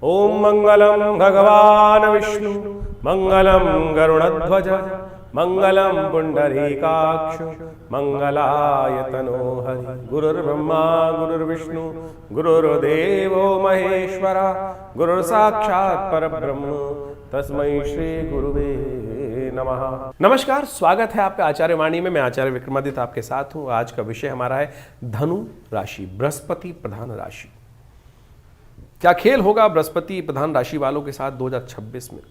ओम मंगलम भगवान विष्णु मंगलम गरुड़ध्वज मंगलम पुंडरीकाक्ष मंगलाय तनोहरि। गुरुर्ब्रह्मा गुरुर्विष्णु गुरुर्देवो महेश्वरा गुरुर्साक्षात् परब्रह्म तस्मै श्री गुरुवे नमः। नमस्कार, स्वागत है आपका आचार्य वाणी में। मैं आचार्य विक्रमादित्य आपके साथ हूँ। आज का विषय हमारा है धनु राशि, बृहस्पति प्रधान राशि। क्या खेल होगा बृहस्पति प्रधान राशि वालों के साथ 2026 में?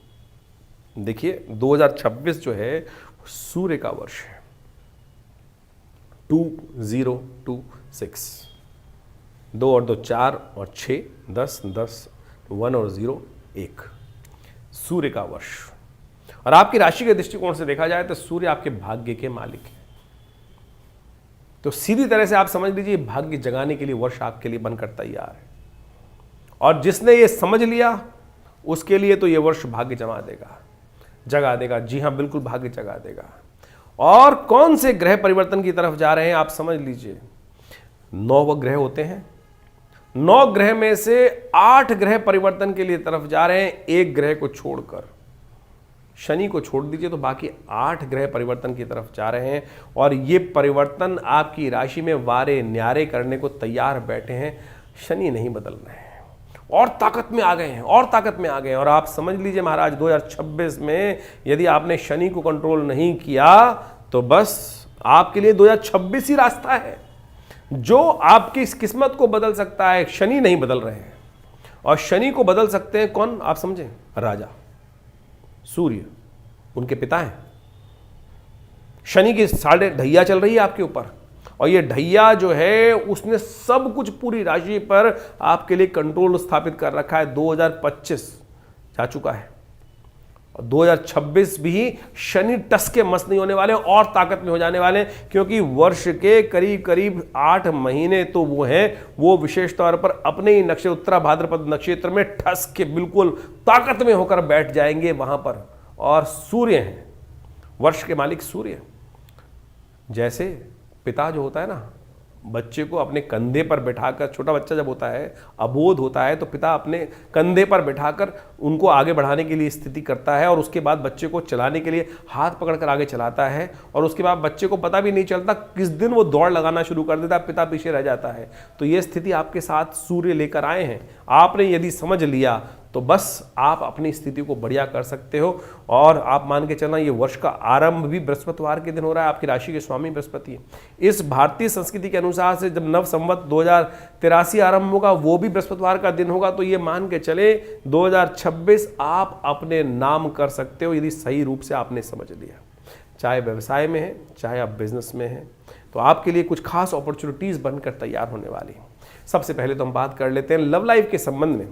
देखिए, 2026 जो है सूर्य का वर्ष है, 2026। 2 और 2 4 और 6 10 10 1 और 0 1, सूर्य का वर्ष। और आपकी राशि के दृष्टिकोण से देखा जाए तो सूर्य आपके भाग्य के मालिक है। तो सीधी तरह से आप समझ लीजिए, भाग्य जगाने के लिए वर्ष आपके लिए बनकर तैयार है। और जिसने ये समझ लिया उसके लिए तो ये वर्ष भाग्य जमा देगा, जगा देगा। जी हां, बिल्कुल भाग्य जगा देगा। और कौन से ग्रह परिवर्तन की तरफ जा रहे हैं आप समझ लीजिए। 9 ग्रह होते हैं, 9 ग्रह में से 8 ग्रह परिवर्तन के लिए तरफ जा रहे हैं। एक ग्रह को छोड़कर, शनि को छोड़ दीजिए, तो बाकी 8 ग्रह परिवर्तन की तरफ जा रहे हैं। और ये परिवर्तन आपकी राशि में वारे न्यारे करने को तैयार बैठे हैं। शनि नहीं बदल रहे हैं और ताकत में आ गए हैं, और ताकत में आ गए हैं। और आप समझ लीजिए महाराज, 2026 में यदि आपने शनि को कंट्रोल नहीं किया तो बस आपके लिए 2026 ही रास्ता है जो आपकी इस किस्मत को बदल सकता है। शनि नहीं बदल रहे हैं, और शनि को बदल सकते हैं कौन आप समझें? राजा सूर्य, उनके पिता हैं। शनि की साढ़े ढैया चल रही है आपके ऊपर, और ये ढैया जो है उसने सब कुछ पूरी राशि पर आपके लिए कंट्रोल स्थापित कर रखा है। 2025 जा चुका है, और 2026 भी शनि टस के मस नहीं होने वाले, और ताकत में हो जाने वाले। क्योंकि वर्ष के करीब करीब 8 महीने तो वो हैं, वो विशेष तौर पर अपने ही नक्षत्र उत्तरा भाद्रपद नक्षत्र में ठस के बिल्कुल ताकत में होकर बैठ जाएंगे वहां पर। और सूर्य हैं, वर्ष के मालिक सूर्य। जैसे पिता जो होता है ना, बच्चे को अपने कंधे पर बैठाकर, छोटा बच्चा जब होता है, अबोध होता है, तो पिता अपने कंधे पर बैठाकर उनको आगे बढ़ाने के लिए स्थिति करता है। और उसके बाद बच्चे को चलाने के लिए हाथ पकड़कर आगे चलाता है। और उसके बाद बच्चे को पता भी नहीं चलता किस दिन वो दौड़ लगाना शुरू कर देता है, पिता पीछे रह जाता है। तो ये स्थिति आपके साथ सूर्य लेकर आए हैं। आपने यदि समझ लिया तो बस आप अपनी स्थिति को बढ़िया कर सकते हो। और आप मान के चलना, ये वर्ष का आरंभ भी बृहस्पतिवार के दिन हो रहा है। आपकी राशि के स्वामी बृहस्पति है। इस भारतीय संस्कृति के अनुसार से जब नव संवत 2083 आरंभ होगा, वो भी बृहस्पतिवार का दिन होगा। तो ये मान के चले 2026 आप अपने नाम कर सकते हो, यदि सही रूप से आपने समझ लिया। चाहे व्यवसाय में है, चाहे आप बिजनेस में हैं, तो आपके लिए कुछ खास अपॉर्चुनिटीज बनकर तैयार होने वाली हैं। सबसे पहले तो हम बात कर लेते हैं लव लाइफ के संबंध में।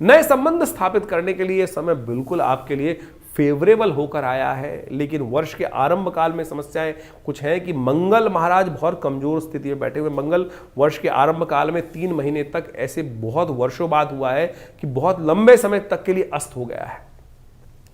नए संबंध स्थापित करने के लिए समय बिल्कुल आपके लिए फेवरेबल होकर आया है। लेकिन वर्ष के आरंभ काल में समस्याएं कुछ हैं कि मंगल महाराज बहुत कमजोर स्थिति में बैठे हुए। मंगल वर्ष के आरंभ काल में 3 महीने तक, ऐसे बहुत वर्षों बाद हुआ है कि बहुत लंबे समय तक के लिए अस्त हो गया है।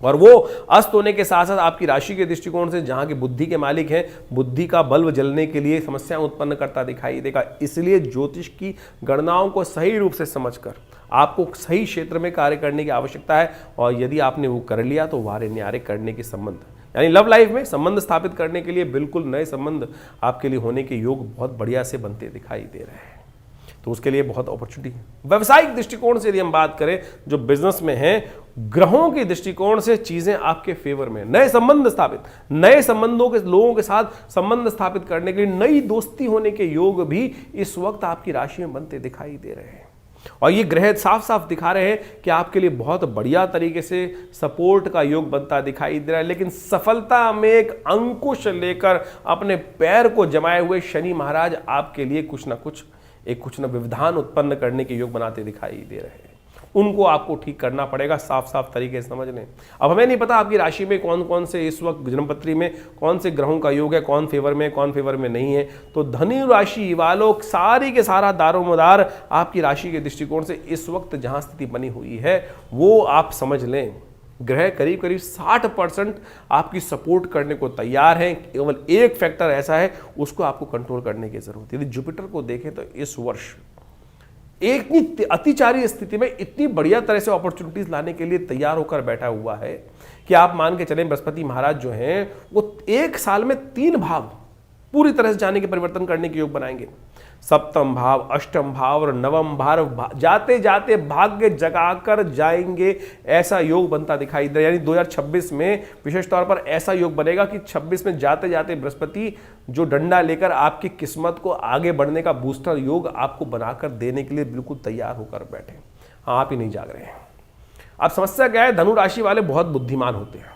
और वो अस्त होने के साथ साथ आपकी राशि के दृष्टिकोण से, जहां की बुद्धि के मालिक हैं, बुद्धि का बल्ब जलने के लिए समस्याएं उत्पन्न करता दिखाई देगा। इसलिए ज्योतिष की गणनाओं को सही रूप से समझकर आपको सही क्षेत्र में कार्य करने की आवश्यकता है। और यदि आपने वो कर लिया तो वारे न्यारे करने के संबंध, यानी लव लाइफ में संबंध स्थापित करने के लिए बिल्कुल नए संबंध आपके लिए होने के योग बहुत बढ़िया से बनते दिखाई दे रहे हैं। तो उसके लिए बहुत अपॉर्चुनिटी है। व्यावसायिक दृष्टिकोण से यदि हम बात करें, जो बिजनेस में है, ग्रहों के दृष्टिकोण से चीजें आपके फेवर में। नए संबंध स्थापित, नए संबंधों के लोगों के साथ संबंध स्थापित करने के लिए नई दोस्ती होने के योग भी इस वक्त आपकी राशि में बनते दिखाई दे रहे हैं। और ये ग्रह साफ साफ दिखा रहे हैं कि आपके लिए बहुत बढ़िया तरीके से सपोर्ट का योग बनता दिखाई दे रहा है। लेकिन सफलता में एक अंकुश लेकर अपने पैर को जमाए हुए शनि महाराज आपके लिए कुछ न व्यवधान उत्पन्न करने के योग बनाते दिखाई दे रहे हैं। उनको आपको ठीक करना पड़ेगा, साफ साफ तरीके से समझ लें। अब हमें नहीं पता आपकी राशि में कौन कौन से इस वक्त जन्मपत्री में कौन से ग्रहों का योग है, कौन फेवर में, कौन फेवर में नहीं है। तो धनु राशि वालों सारी के सारा दारोमदार आपकी राशि के दृष्टिकोण से इस वक्त जहां स्थिति बनी हुई है, वो आप समझ लें। ग्रह करीब करीब 60% आपकी सपोर्ट करने को तैयार हैं। केवल एक फैक्टर ऐसा है, उसको आपको कंट्रोल करने की जरूरत है। यदि जुपिटर को देखें तो इस वर्ष एक इतनी अतिचारी स्थिति में इतनी बढ़िया तरह से अपॉर्चुनिटीज लाने के लिए तैयार होकर बैठा हुआ है कि आप मान के चलें बृहस्पति महाराज जो हैं वो एक साल में 3 भाव पूरी तरह से जाने के परिवर्तन करने के योग बनाएंगे। सप्तम भाव, अष्टम भाव और नवम भाव जाते जाते भाग्य जगाकर जाएंगे, ऐसा योग बनता दिखाई दे। यानी 2026 में विशेष तौर पर ऐसा योग बनेगा कि 26 में जाते जाते बृहस्पति जो डंडा लेकर आपकी किस्मत को आगे बढ़ने का बूस्टर योग आपको बनाकर देने के लिए बिल्कुल तैयार होकर बैठे। हाँ, आप ही नहीं जाग रहे हैं। अब समस्या क्या है, धनु राशि वाले बहुत बुद्धिमान होते हैं,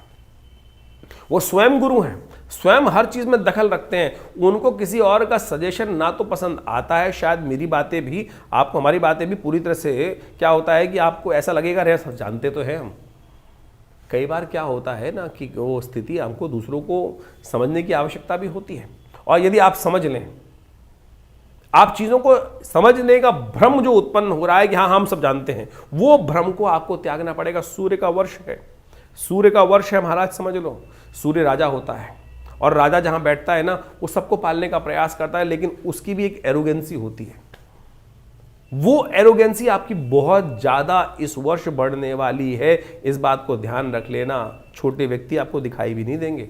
वो स्वयं गुरु हैं, स्वयं हर चीज में दखल रखते हैं, उनको किसी और का सजेशन ना तो पसंद आता है। शायद मेरी बातें भी आपको, हमारी बातें भी पूरी तरह से क्या होता है कि आपको ऐसा लगेगा रे जानते तो हैं हम। कई बार क्या होता है ना कि वो स्थिति हमको दूसरों को समझने की आवश्यकता भी होती है, और यदि आप समझ लें, आप चीजों को समझने का भ्रम जो उत्पन्न हो रहा है कि हाँ हम सब जानते हैं, वो भ्रम को आपको त्यागना पड़ेगा। सूर्य का वर्ष है, सूर्य का वर्ष है महाराज, समझ लो। सूर्य राजा होता है और राजा जहां बैठता है ना वो सबको पालने का प्रयास करता है, लेकिन उसकी भी एक एरोगेंसी होती है। वो एरोगेंसी आपकी बहुत ज्यादा इस वर्ष बढ़ने वाली है, इस बात को ध्यान रख लेना। छोटे व्यक्ति आपको दिखाई भी नहीं देंगे।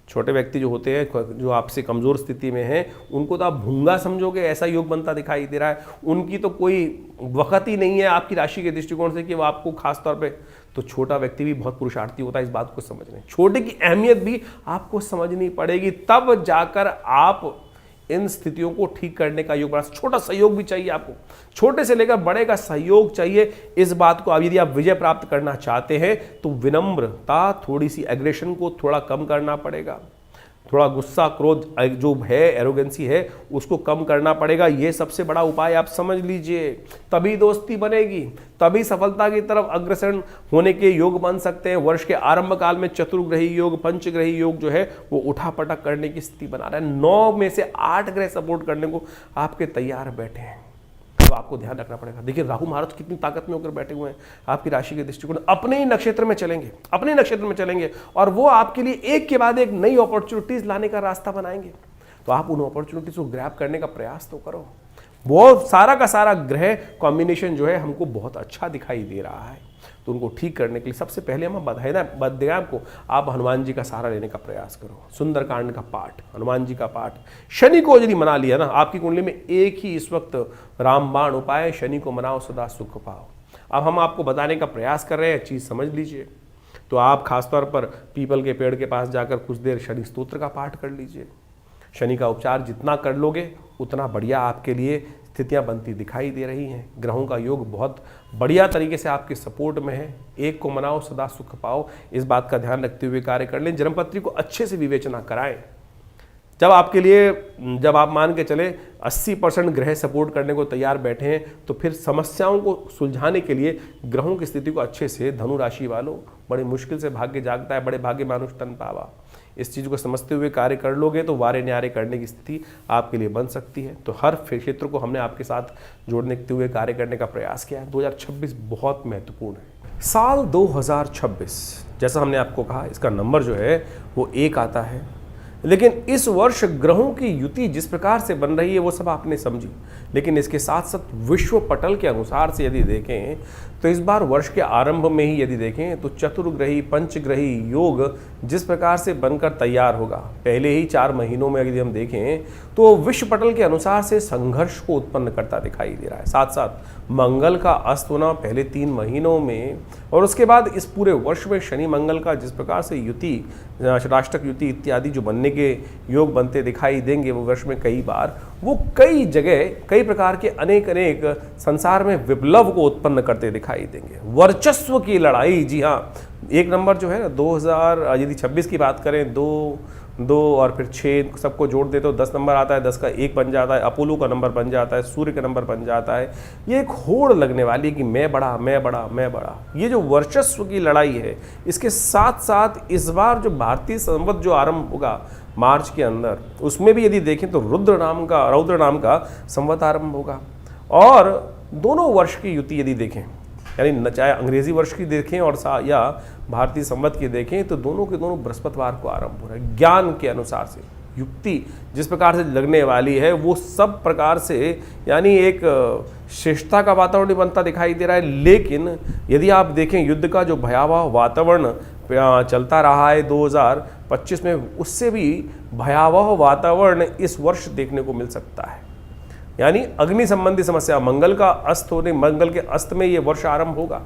छोटे व्यक्ति जो होते हैं, जो आपसे कमजोर स्थिति में हैं, उनको तो आप भूंगा समझोगे, ऐसा योग बनता दिखाई दे रहा है। उनकी तो कोई वक्त ही नहीं है आपकी राशि के दृष्टिकोण से कि वो आपको खास तौर पे, तो छोटा व्यक्ति भी बहुत पुरुषार्थी होता है, इस बात को समझ लें। छोटे की अहमियत भी आपको समझनी पड़ेगी, तब जाकर आप इन स्थितियों को ठीक करने का योग बना। छोटा सहयोग भी चाहिए आपको, छोटे से लेकर बड़े का सहयोग चाहिए। इस बात को अब यदि आप विजय प्राप्त करना चाहते हैं तो विनम्रता, थोड़ी सी एग्रेशन को थोड़ा कम करना पड़ेगा, थोड़ा गुस्सा क्रोध जो है, एरोगेंसी है, उसको कम करना पड़ेगा। ये सबसे बड़ा उपाय आप समझ लीजिए, तभी दोस्ती बनेगी, तभी सफलता की तरफ अग्रसर होने के योग बन सकते हैं। वर्ष के आरंभ काल में चतुर्ग्रही योग, पंचग्रही योग जो है वो उठापटक करने की स्थिति बना रहा है। 9 में से 8 ग्रह सपोर्ट करने को आपके तैयार बैठे हैं, तो आपको ध्यान रखना पड़ेगा। देखिए राहु महाराज कितनी ताकत में होकर बैठे हुए हैं आपकी राशि के दृष्टिकोण, अपने ही नक्षत्र में चलेंगे, अपने नक्षत्र में चलेंगे, और वो आपके लिए एक के बाद एक नई अपॉर्चुनिटीज लाने का रास्ता बनाएंगे। तो आप उन अपॉर्चुनिटीज को ग्रैब करने का प्रयास तो करो। वो सारा का सारा ग्रह कॉम्बिनेशन जो है हमको बहुत अच्छा दिखाई दे रहा है, तो उनको ठीक करने के लिए सबसे पहले हम बताएं आपको, आप हनुमान जी का सहारा लेने का प्रयास करो। सुंदरकांड का पाठ, हनुमान जी का पाठ। शनि को यदि मना लिया ना, आपकी कुंडली में एक ही इस वक्त रामबाण उपाय, शनि को मनाओ सदा सुख पाओ। अब हम आपको बताने का प्रयास कर रहे हैं, चीज़ समझ लीजिए। तो आप खासतौर पर पीपल के पेड़ के पास जाकर कुछ देर शनि स्तोत्र का पाठ कर लीजिए। शनि का उपचार जितना कर लोगे उतना बढ़िया आपके लिए स्थितियां बनती दिखाई दे रही हैं। ग्रहों का योग बहुत बढ़िया तरीके से आपके सपोर्ट में है। एक को मनाओ सदा सुख पाओ, इस बात का ध्यान रखते हुए कार्य कर लें। जन्मपत्री को अच्छे से विवेचना कराएं। जब आपके लिए, जब आप मान के चले 80% ग्रह सपोर्ट करने को तैयार बैठे हैं, तो फिर समस्याओं को सुलझाने के लिए ग्रहों की स्थिति को अच्छे से, धनु राशि वालों, बड़ी मुश्किल से भाग्य जागता है, बड़े भाग्य मानुष तन पावा। इस चीज़ को समझते हुए कार्य कर लोगे तो वारे न्यारे करने की स्थिति आपके लिए बन सकती है। तो हर क्षेत्र को हमने आपके साथ जोड़ने हुए कार्य करने का प्रयास किया है। 2026 बहुत महत्वपूर्ण है। साल 2026 जैसा हमने आपको कहा, इसका नंबर जो है वो 1 आता है, लेकिन इस वर्ष ग्रहों की युति जिस प्रकार से बन रही है वो सब आपने समझी, लेकिन इसके साथ साथ विश्व पटल के अनुसार से यदि देखें तो इस बार वर्ष के आरंभ में ही यदि देखें तो चतुर्ग्रही पंचग्रही योग जिस प्रकार से बनकर तैयार होगा, पहले ही 4 महीनों में यदि हम देखें तो विश्व पटल के अनुसार से संघर्ष को उत्पन्न करता दिखाई दे रहा है। साथ साथ मंगल का अस्त होना पहले 3 महीनों में, और उसके बाद इस पूरे वर्ष में शनि मंगल का जिस प्रकार से युति, राष्ट्रक युति इत्यादि जो बनने के योग बनते दिखाई देंगे, वो वर्ष में कई बार, वो कई जगह कई प्रकार के अनेक संसार में विप्लव को उत्पन्न करते दिखाई देंगे। वर्चस्व की लड़ाई, जी हाँ, 1 नंबर जो है ना 2000 यदि 26 की बात करें, 2 और फिर 6 सबको जोड़ दे तो 10 नंबर आता है, 10 का 1 बन जाता है, अपोलो का नंबर बन जाता है, सूर्य का नंबर बन जाता है। ये एक होड़ लगने वाली कि मैं बड़ा मैं बड़ा मैं बड़ा, ये जो वर्चस्व की लड़ाई है, इसके साथ साथ इस बार जो भारतीय संवत जो आरंभ होगा मार्च के अंदर, उसमें भी यदि देखें तो रौद्र नाम का संवत आरंभ होगा। और दोनों वर्ष की युति यदि देखें, यानी चाहे अंग्रेजी वर्ष की देखें और या भारतीय संवत की देखें, तो दोनों के दोनों बृहस्पतिवार को आरंभ हो रहा है। ज्ञान के अनुसार से युक्ति जिस प्रकार से लगने वाली है वो सब प्रकार से, यानी एक श्रेष्ठता का वातावरण भी बनता दिखाई दे रहा है। लेकिन यदि आप देखें युद्ध का जो भयावह वातावरण चलता रहा है 2025 में, उससे भी भयावह वातावरण इस वर्ष देखने को मिल सकता है। यानी अग्नि संबंधी समस्या, मंगल का अस्त होने, मंगल के अस्त में ये वर्ष आरंभ होगा,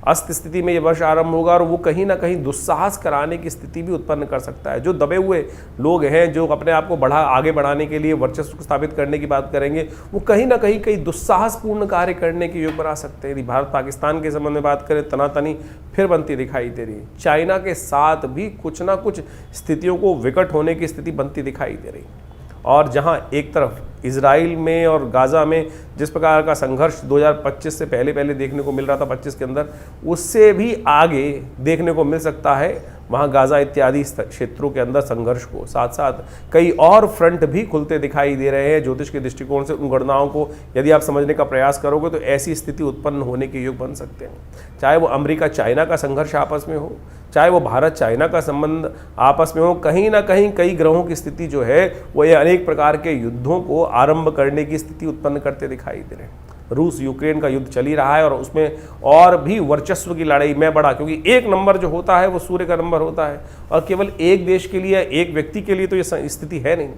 अस्त स्थिति में ये वर्ष आरंभ होगा, और वो कहीं ना कहीं दुस्साहस कराने की स्थिति भी उत्पन्न कर सकता है। जो दबे हुए लोग हैं, जो अपने आप को आगे बढ़ाने के लिए वर्चस्व को स्थापित करने की बात करेंगे, वो कहीं ना कहीं कई दुस्साहसपूर्ण कार्य करने के योग बना सकते हैं। यदि भारत पाकिस्तान के संबंध में बात करें, तनातनी फिर बनती दिखाई दे रही है। चाइना के साथ भी कुछ ना कुछ स्थितियों को विकट होने की स्थिति बनती दिखाई दे रही है। और जहां एक तरफ इजराइल में और गाज़ा में जिस प्रकार का संघर्ष 2025 से पहले देखने को मिल रहा था 25 के अंदर, उससे भी आगे देखने को मिल सकता है वहाँ गाज़ा इत्यादि क्षेत्रों के अंदर संघर्ष को। साथ साथ कई और फ्रंट भी खुलते दिखाई दे रहे हैं। ज्योतिष के दृष्टिकोण से उन गणनाओं को यदि आप समझने का प्रयास करोगे तो ऐसी स्थिति उत्पन्न होने के योग बन सकते हैं। चाहे वो अमेरिका चाइना का संघर्ष आपस में हो, चाहे वो भारत चाइना का संबंध आपस में हो, कहीं ना कहीं कई ग्रहों की स्थिति जो है वो ये अनेक प्रकार के युद्धों को आरंभ करने की स्थिति उत्पन्न करते दिखाई दे रहे हैं। रूस यूक्रेन का युद्ध चल ही रहा है और उसमें और भी वर्चस्व की लड़ाई में बढ़ा, क्योंकि एक नंबर जो होता है वो सूर्य का नंबर होता है, और केवल एक देश के लिए, एक व्यक्ति के लिए तो ये स्थिति है नहीं।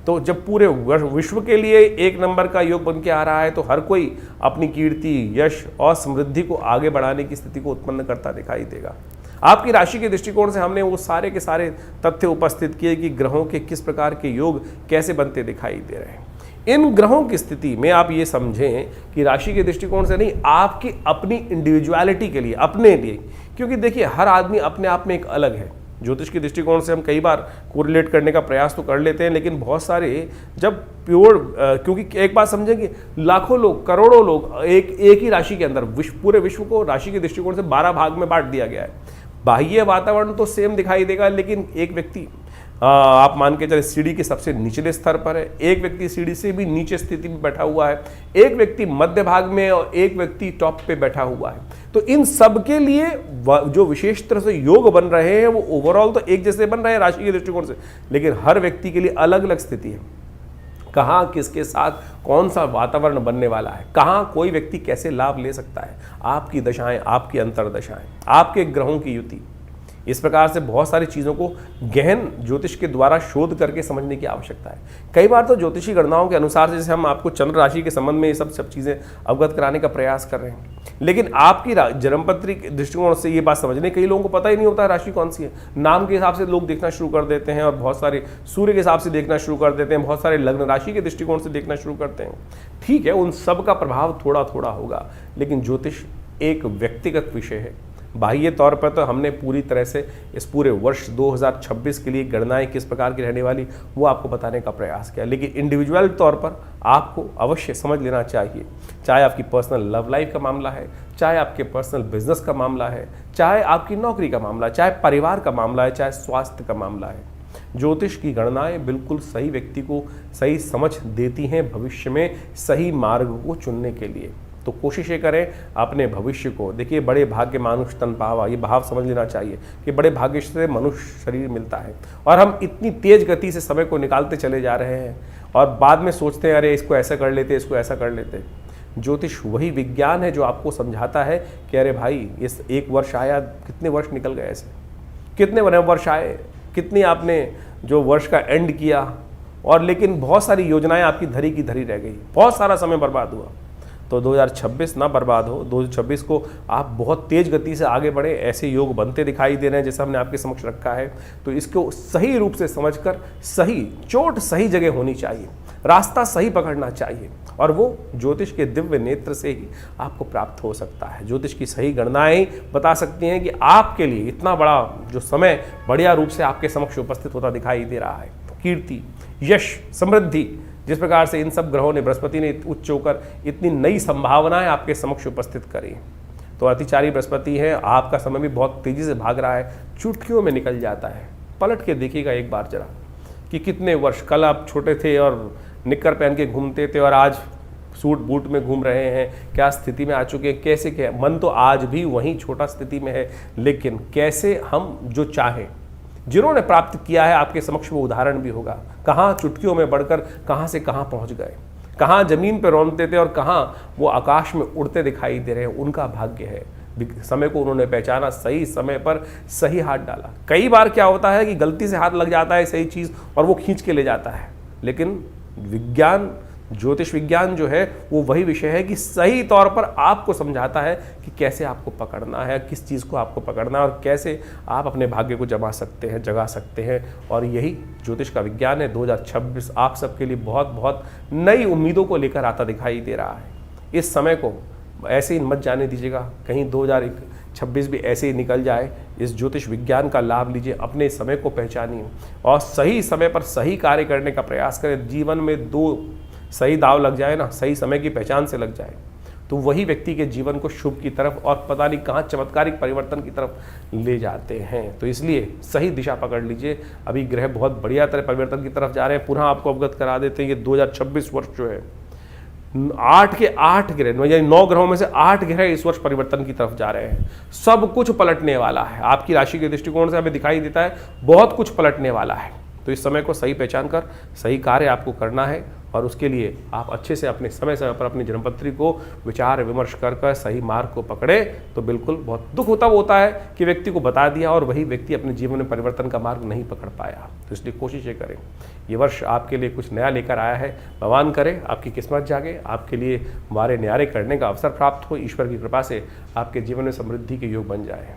तो जब पूरे विश्व के लिए एक नंबर का योग बन के आ रहा है, तो हर कोई अपनी कीर्ति, यश और समृद्धि को आगे बढ़ाने की स्थिति को उत्पन्न करता दिखाई देगा। आपकी राशि के दृष्टिकोण से हमने वो सारे के सारे तथ्य उपस्थित किए कि ग्रहों के किस प्रकार के योग कैसे बनते दिखाई दे रहे हैं। इन ग्रहों की स्थिति में आप ये समझें कि राशि के दृष्टिकोण से नहीं, आपकी अपनी इंडिविजुअलिटी के लिए, अपने लिए, क्योंकि देखिए हर आदमी अपने आप में एक अलग है। ज्योतिष के दृष्टिकोण से हम कई बार कोरिलेट करने का प्रयास तो कर लेते हैं, लेकिन बहुत सारे जब प्योर, क्योंकि एक बात समझें कि लाखों लोग, करोड़ों लोग एक ही राशि के अंदर, पूरे विश्व को राशि के दृष्टिकोण से 12 भाग में बांट दिया गया है। बाह्य वातावरण तो सेम दिखाई देगा, लेकिन एक व्यक्ति आप मान के चले सीढ़ी के सबसे निचले स्तर पर है, एक व्यक्ति सीढ़ी से भी नीचे स्थिति में बैठा हुआ है, एक व्यक्ति मध्य भाग में और एक व्यक्ति टॉप पे बैठा हुआ है। तो इन सब के लिए जो विशेष तरह से योग बन रहे हैं वो ओवरऑल तो एक जैसे बन रहे हैं राशि के दृष्टिकोण से, लेकिन हर व्यक्ति के लिए अलग अलग स्थिति है। कहाँ किसके साथ कौन सा वातावरण बनने वाला है, कहाँ कोई व्यक्ति कैसे लाभ ले सकता है, आपकी दशाएं, आपकी अंतर्दशाएं, आपके ग्रहों की युति, इस प्रकार से बहुत सारी चीज़ों को गहन ज्योतिष के द्वारा शोध करके समझने की आवश्यकता है। कई बार तो ज्योतिषी गणनाओं के अनुसार जैसे हम आपको चंद्र राशि के संबंध में ये सब चीज़ें अवगत कराने का प्रयास कर रहे हैं, लेकिन आपकी जन्मपत्री के दृष्टिकोण से ये बात समझने, कई लोगों को पता ही नहीं होता राशि कौन सी है। नाम के हिसाब से लोग देखना शुरू कर देते हैं और बहुत सारे सूर्य के हिसाब से देखना शुरू कर देते हैं, बहुत सारे लग्न राशि के दृष्टिकोण से देखना शुरू करते हैं। ठीक है, उन सब का प्रभाव थोड़ा थोड़ा होगा, लेकिन ज्योतिष एक व्यक्तिगत विषय है। बाह्य तौर पर तो हमने पूरी तरह से इस पूरे वर्ष 2026 के लिए गणनाएं किस प्रकार की रहने वाली वो आपको बताने का प्रयास किया, लेकिन इंडिविजुअल तौर पर आपको अवश्य समझ लेना चाहिए। चाहे आपकी पर्सनल लव लाइफ का मामला है, चाहे आपके पर्सनल बिजनेस का मामला है, चाहे आपकी नौकरी का मामला है, चाहे परिवार का मामला है, चाहे स्वास्थ्य का मामला है, ज्योतिष की गणनाएं बिल्कुल सही व्यक्ति को सही समझ देती हैं भविष्य में सही मार्ग को चुनने के लिए। तो कोशिश ये करें अपने भविष्य को। देखिए, बड़े भाग्य मानुष तन पावा, ये भाव समझ लेना चाहिए कि बड़े भाग्य से मनुष्य शरीर मिलता है, और हम इतनी तेज गति से समय को निकालते चले जा रहे हैं और बाद में सोचते हैं अरे इसको ऐसा कर लेते, इसको ऐसा कर लेते। ज्योतिष वही विज्ञान है जो आपको समझाता है कि अरे भाई इस एक वर्ष आया, कितने वर्ष निकल गए ऐसे, कितने वर्ष आए, कितनी आपने जो वर्ष का एंड किया, और लेकिन बहुत सारी योजनाएं आपकी धरी की धरी रह गई, बहुत सारा समय बर्बाद हुआ। तो 2026 ना बर्बाद हो, 2026 को आप बहुत तेज गति से आगे बढ़े, ऐसे योग बनते दिखाई दे रहे हैं जैसा हमने आपके समक्ष रखा है। तो इसको सही रूप से समझकर सही चोट सही जगह होनी चाहिए, रास्ता सही पकड़ना चाहिए, और वो ज्योतिष के दिव्य नेत्र से ही आपको प्राप्त हो सकता है। ज्योतिष की सही गणनाएं बता सकती हैं कि आपके लिए इतना बड़ा जो समय बढ़िया रूप से आपके समक्ष उपस्थित होता दिखाई दे रहा है। कीर्ति, यश, समृद्धि, जिस प्रकार से इन सब ग्रहों ने, बृहस्पति ने उच्च होकर इतनी नई संभावनाएं आपके समक्ष उपस्थित करी, तो अतिचारी बृहस्पति है, आपका समय भी बहुत तेजी से भाग रहा है, चुटकियों में निकल जाता है। पलट के देखिएगा एक बार जरा कि कितने वर्ष, कल आप छोटे थे और निक्कर पहन के घूमते थे और आज सूट बूट में घूम रहे हैं, क्या स्थिति में आ चुके हैं, कैसे क्या। मन तो आज भी वहीं छोटा स्थिति में है, लेकिन कैसे हम जो चाहें, जिन्होंने प्राप्त किया है आपके समक्ष वो उदाहरण भी होगा, कहाँ चुटकियों में बढ़कर कहाँ से कहाँ पहुँच गए। कहाँ जमीन पर रौंदते थे और कहाँ वो आकाश में उड़ते दिखाई दे रहे हैं, उनका भाग्य है। समय को उन्होंने पहचाना, सही समय पर सही हाथ डाला। कई बार क्या होता है कि गलती से हाथ लग जाता है सही चीज़ और वो खींच के ले जाता है, लेकिन विज्ञान, ज्योतिष विज्ञान जो है वो वही विषय है कि सही तौर पर आपको समझाता है कि कैसे आपको पकड़ना है, किस चीज़ को आपको पकड़ना है और कैसे आप अपने भाग्य को जगा सकते हैं। और यही ज्योतिष का विज्ञान है। 2026 आप सबके लिए बहुत बहुत नई उम्मीदों को लेकर आता दिखाई दे रहा है। इस समय को ऐसे ही मत जाने दीजिएगा, कहीं 2026 भी ऐसे ही निकल जाए। इस ज्योतिष विज्ञान का लाभ लीजिए, अपने समय को पहचानिए और सही समय पर सही कार्य करने का प्रयास करें। जीवन में 2 सही दाव लग जाए ना, सही समय की पहचान से लग जाए, तो वही व्यक्ति के जीवन को शुभ की तरफ और पता नहीं कहाँ चमत्कारिक परिवर्तन की तरफ ले जाते हैं। तो इसलिए सही दिशा पकड़ लीजिए। अभी ग्रह बहुत बढ़िया तरह परिवर्तन की तरफ जा रहे हैं। पुनः आपको अवगत करा देते हैं, ये 2026 वर्ष जो है 8 के 8 ग्रह, यानी 9 ग्रहों में से 8 ग्रह इस वर्ष परिवर्तन की तरफ जा रहे हैं। सब कुछ पलटने वाला है। आपकी राशि के दृष्टिकोण से हमें दिखाई देता है बहुत कुछ पलटने वाला है। तो इस समय को सही पहचान कर सही कार्य आपको करना है और उसके लिए आप अच्छे से अपने समय समय पर अपनी जन्मपत्री को विचार विमर्श कर सही मार्ग को पकड़े तो बिल्कुल बहुत दुख होता है कि व्यक्ति को बता दिया और वही व्यक्ति अपने जीवन में परिवर्तन का मार्ग नहीं पकड़ पाया। तो इसलिए कोशिशें करें। ये वर्ष आपके लिए कुछ नया लेकर आया है। भगवान करे आपकी किस्मत जागे, आपके लिए मारे न्यारे करने का अवसर प्राप्त हो, ईश्वर की कृपा से आपके जीवन में समृद्धि के योग बन जाए।